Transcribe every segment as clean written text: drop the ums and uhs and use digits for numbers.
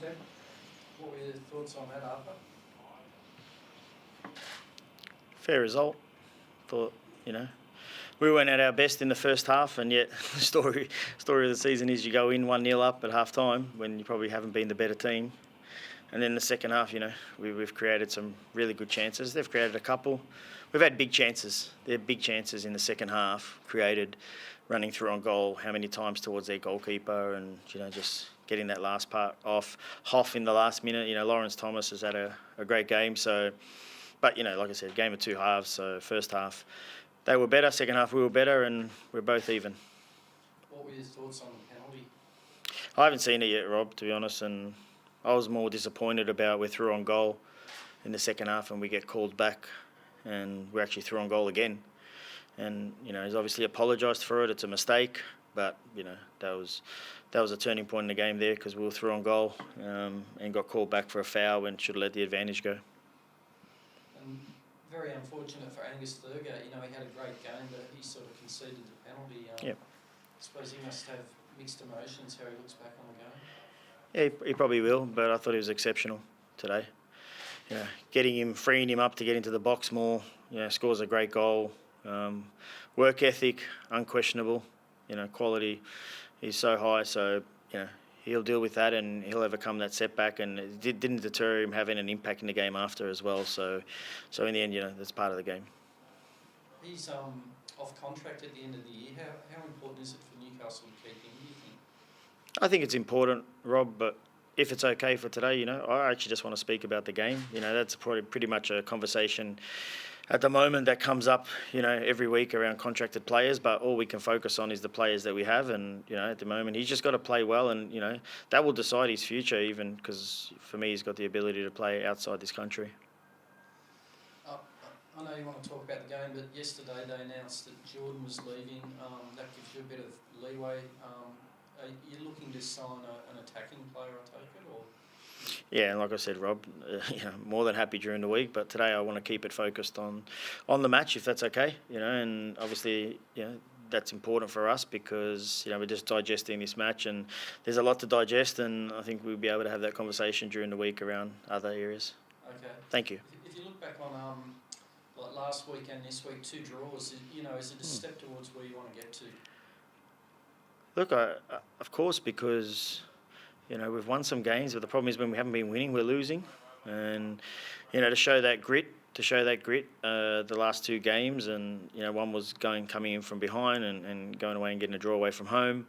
Okay. What were your thoughts on that after? Fair result. Thought, we weren't at our best in the first half, and yet the story of the season is you go in 1-0 up at half time when you probably haven't been the better team. And then the second half, we've created some really good chances. They've created a couple. We've had big chances. They're big chances in the second half, created running through on goal how many times towards their goalkeeper, and just getting that last part off. Hoff in the last minute. Lawrence Thomas has had a great game. So, but like I said, game of two halves. So first half they were better, second half we were better, and we're both even. What were your thoughts on the penalty? I haven't seen it yet, Rob, to be honest, and I was more disappointed about we're through on goal in the second half and we get called back and we're actually through on goal again. And, he's obviously apologised for it. It's a mistake, but, that was a turning point in the game there because we were through on goal and got called back for a foul when should have let the advantage go. And very unfortunate for Angus Thurgoat. He had a great game, but he sort of conceded the penalty. Yep. I suppose he must have mixed emotions how he looks back on the game. Yeah, he probably will, but I thought he was exceptional today. Freeing him up to get into the box more. Scores a great goal. Work ethic, unquestionable. Quality is so high. So he'll deal with that and he'll overcome that setback. And it didn't deter him having an impact in the game after as well. So in the end, that's part of the game. He's off contract at the end of the year. How important is it for Newcastle to keep him, do you think? I think it's important, Rob, but if it's okay for today, I actually just want to speak about the game. That's pretty much a conversation at the moment that comes up, every week around contracted players, but all we can focus on is the players that we have. And, at the moment, he's just got to play well and, that will decide his future even because for me, he's got the ability to play outside this country. I know you want to talk about the game, but yesterday they announced that Jordan was leaving. That gives you a bit of leeway. Are you looking to sign an attacking player, I take it? Or? Yeah, and like I said, Rob, more than happy during the week, but today I want to keep it focused on the match, if that's okay. And obviously, that's important for us because we're just digesting this match, and there's a lot to digest, and I think we'll be able to have that conversation during the week around other areas. Okay. Thank you. If you look back on like last week and this week, 2 draws, is it a step towards where you want to get to? Look, of course, because we've won some games, but the problem is when we haven't been winning, we're losing, and to show that grit, the last 2 games, and one was coming in from behind and going away and getting a draw away from home.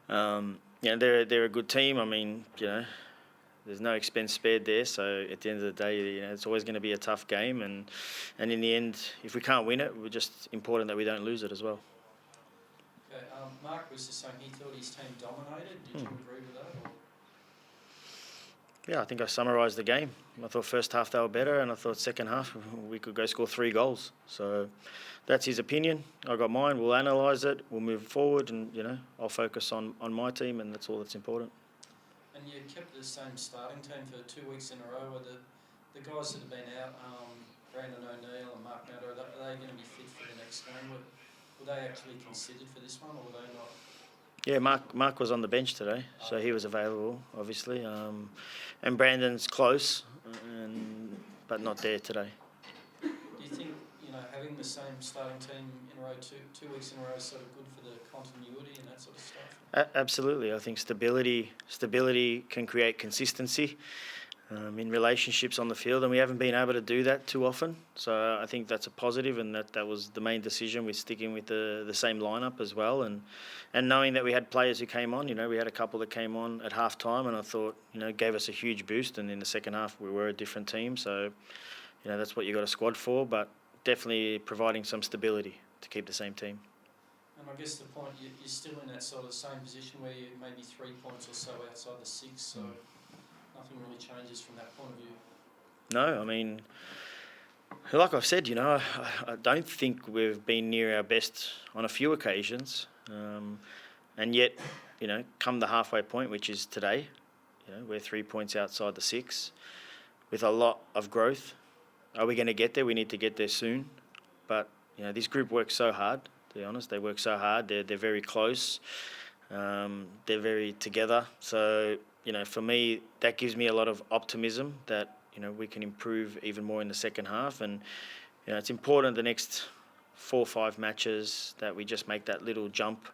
They're a good team. I mean, there's no expense spared there. So at the end of the day, it's always going to be a tough game, and in the end, if we can't win it, we're just important that we don't lose it as well. Okay, Mark was just saying he thought his team dominated. Did you agree with that? Or? Yeah, I think I summarised the game. I thought first half they were better, and I thought second half we could go score 3 goals. So that's his opinion. I got mine. We'll analyse it. We'll move forward, and I'll focus on my team, and that's all that's important. And you kept the same starting team for 2 weeks in a row. Are the guys that have been out, Brandon O'Neill and Mark Natter, are they going to be fit for the next game? Were they actually considered for this one, or were they not? Yeah, Mark was on the bench today, so he was available, obviously. And Brandon's close, but not there today. Do you think having the same starting team in a row, two weeks in a row, is sort of good for the continuity and that sort of stuff? Absolutely, I think stability can create consistency in relationships on the field, and we haven't been able to do that too often. So I think that's a positive, and that was the main decision with sticking with the same lineup as well, and knowing that we had players who came on. We had a couple that came on at half time, and I thought gave us a huge boost. And in the second half, we were a different team. So that's what you got a squad for, but definitely providing some stability to keep the same team. And I guess the point, you're still in that sort of same position where you're maybe 3 points or so outside the 6. So. Nothing really changes from that point of view. No, I mean, like I've said, I don't think we've been near our best on a few occasions, and yet, come the halfway point, which is today, we're 3 points outside the 6, with a lot of growth. Are we going to get there? We need to get there soon, but this group works so hard. To be honest, they work so hard. They're very close. They're very together. So. for me, that gives me a lot of optimism that we can improve even more in the second half, and it's important the next 4 or 5 matches that we just make that little jump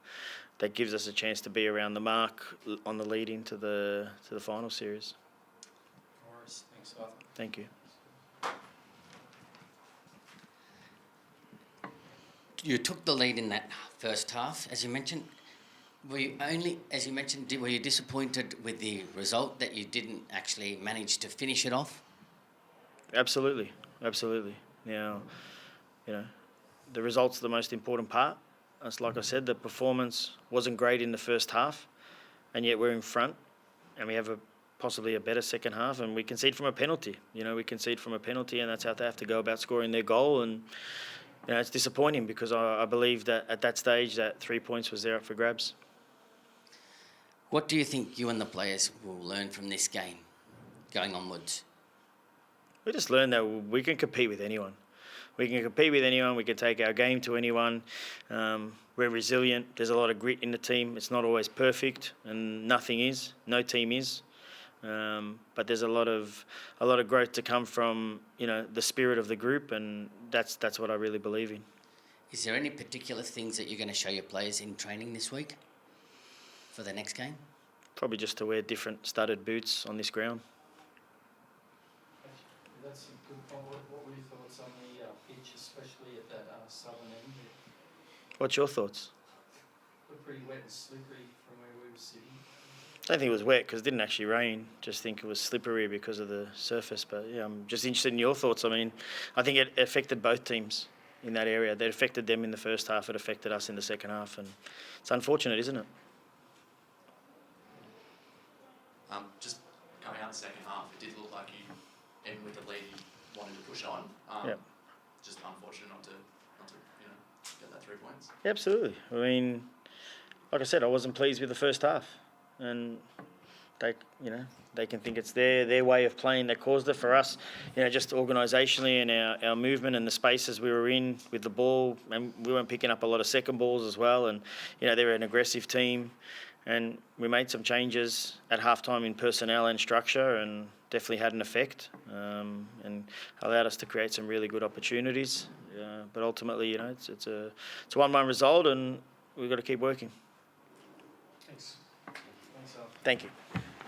that gives us a chance to be around the mark on the lead into the final series. No worries. Thanks, Arthur. Thank you. You took the lead in that first half, as you mentioned. Were you disappointed with the result that you didn't actually manage to finish it off? Absolutely. Now, the result's the most important part. As like I said, the performance wasn't great in the first half, and yet we're in front, and we have possibly a better second half, and we concede from a penalty. And that's how they have to go about scoring their goal. And it's disappointing because I believe that at that stage that 3 points was there up for grabs. What do you think you and the players will learn from this game going onwards? We just learned that we can compete with anyone. We can take our game to anyone. We're resilient. There's a lot of grit in the team. It's not always perfect, and nothing is. No team is. But there's a lot of growth to come from the spirit of the group, and that's what I really believe in. Is there any particular things that you're going to show your players in training this week for the next game? Probably just to wear different studded boots on this ground. That's a good point. What were your thoughts on the pitch, especially at that southern end? What's your thoughts? Looked pretty wet and slippery from where we were sitting. I don't think it was wet because it didn't actually rain. Just think it was slippery because of the surface. But yeah, I'm just interested in your thoughts. I mean, I think it affected both teams in that area. It affected them in the first half. It affected us in the second half, and it's unfortunate, isn't it? Just coming out the second half, it did look like you, even with the lead, you wanted to push on. Just unfortunate not to get that 3 points. Yeah, absolutely. I mean, like I said, I wasn't pleased with the first half, and they can think it's their way of playing that caused it. For us, just organisationally and our movement and the spaces we were in with the ball, and we weren't picking up a lot of second balls as well. And they're an aggressive team, and we made some changes at halftime in personnel and structure, and definitely had an effect, and allowed us to create some really good opportunities. But ultimately, it's a 1-1 result, and we've got to keep working. Thanks, Arthur. Thank you.